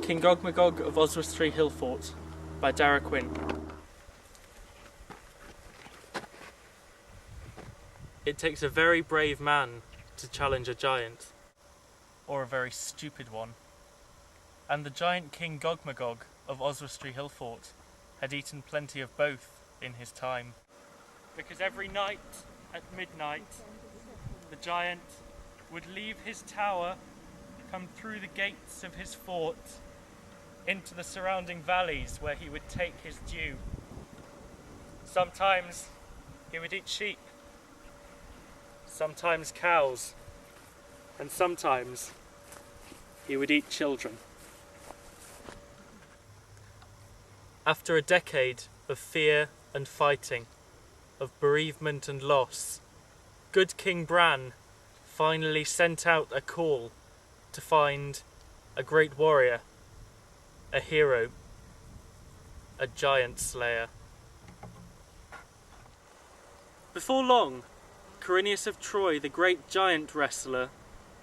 King Gogmagog of Oswestry Hill Fort by Daragh Quinn. It takes a very brave man to challenge a giant, or a very stupid one. And the giant King Gogmagog of Oswestry Hill Fort had eaten plenty of both in his time. Because every night at midnight, the giant would leave his tower, come through the gates of his fort, into the surrounding valleys where he would take his due. Sometimes he would eat sheep, sometimes cows, and sometimes he would eat children. After a decade of fear and fighting, of bereavement and loss, good King Bran finally sent out a call to find a great warrior, a hero, a giant slayer. Before long, Corineus of Troy, the great giant wrestler,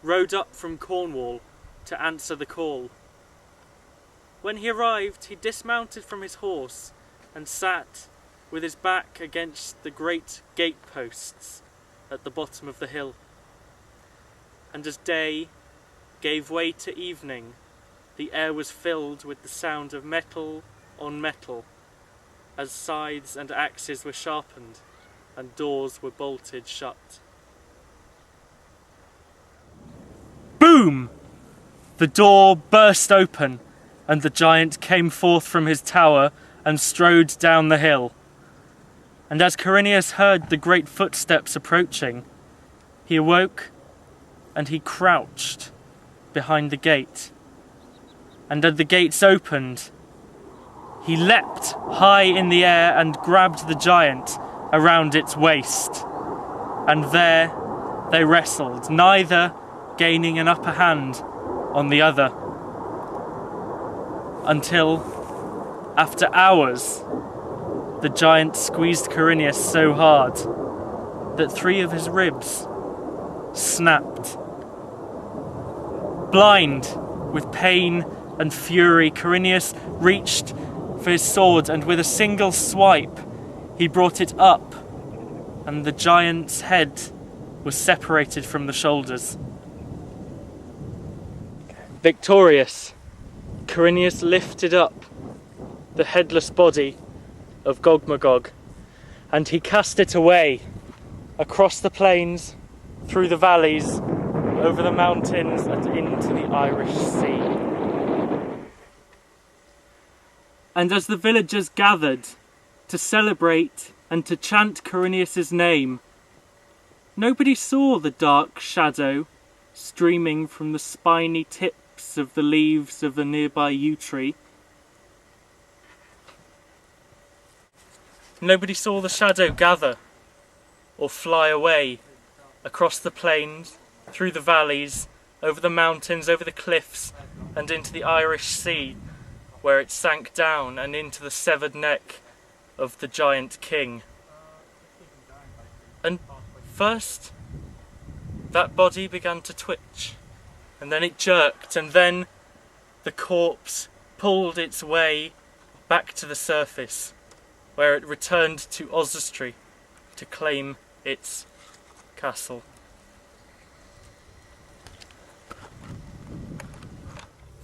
rode up from Cornwall to answer the call. When he arrived, he dismounted from his horse and sat with his back against the great gateposts at the bottom of the hill. And as day gave way to evening, the air was filled with the sound of metal on metal as scythes and axes were sharpened and doors were bolted shut. Boom! The door burst open and the giant came forth from his tower and strode down the hill. And as Corineus heard the great footsteps approaching, he awoke and he crouched behind the gate. And as the gates opened, he leapt high in the air and grabbed the giant around its waist. And there they wrestled, neither gaining an upper hand on the other. Until, after hours, the giant squeezed Corineus so hard that 3 of his ribs snapped. Blind with pain and fury, Corineus reached for his sword and with a single swipe he brought it up, and the giant's head was separated from the shoulders. Victorious, Corineus lifted up the headless body of Gogmagog, and he cast it away across the plains, through the valleys, over the mountains and into the Irish Sea. And as the villagers gathered to celebrate and to chant Corineus's name, nobody saw the dark shadow streaming from the spiny tips of the leaves of a nearby yew tree. Nobody saw the shadow gather or fly away across the plains, through the valleys, over the mountains, over the cliffs, and into the Irish Sea, where it sank down and into the severed neck of the giant king. And first, that body began to twitch, and then it jerked, and then the corpse pulled its way back to the surface, where it returned to Oswestry to claim its castle.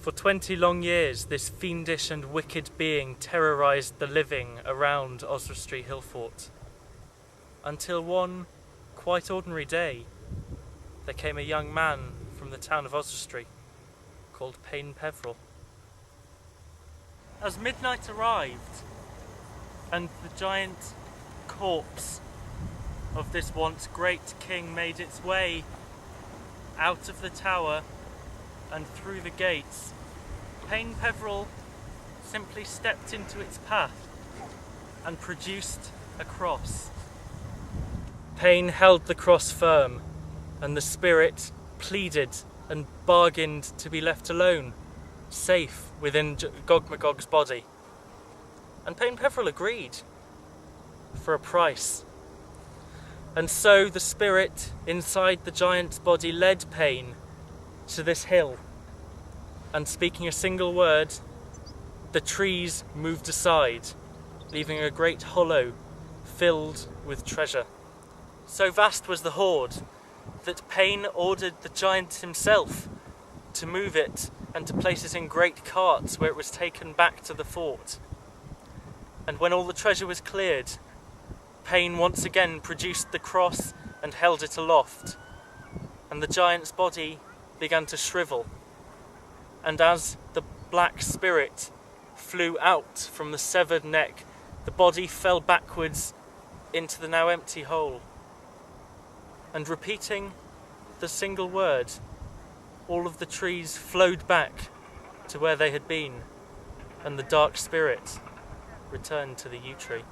For 20 long years, this fiendish and wicked being terrorised the living around Oswestry Hill Fort, until one quite ordinary day there came a young man from the town of Oswestry called Payne Peveril. As midnight arrived and the giant corpse of this once great king made its way out of the tower and through the gates, Payne Peveril simply stepped into its path and produced a cross. Payne held the cross firm, and the spirit pleaded and bargained to be left alone, safe within Gogmagog's body. And Payne Peveril agreed, for a price. And so the spirit inside the giant's body led Payne to this hill, and speaking a single word, the trees moved aside, leaving a great hollow filled with treasure. So vast was the hoard that Pain ordered the giant himself to move it and to place it in great carts where it was taken back to the fort. And when all the treasure was cleared, Pain once again produced the cross and held it aloft, and the giant's body began to shrivel. And as the black spirit flew out from the severed neck, the body fell backwards into the now empty hole. And repeating the single word, all of the trees flowed back to where they had been, and the dark spirit returned to the yew tree.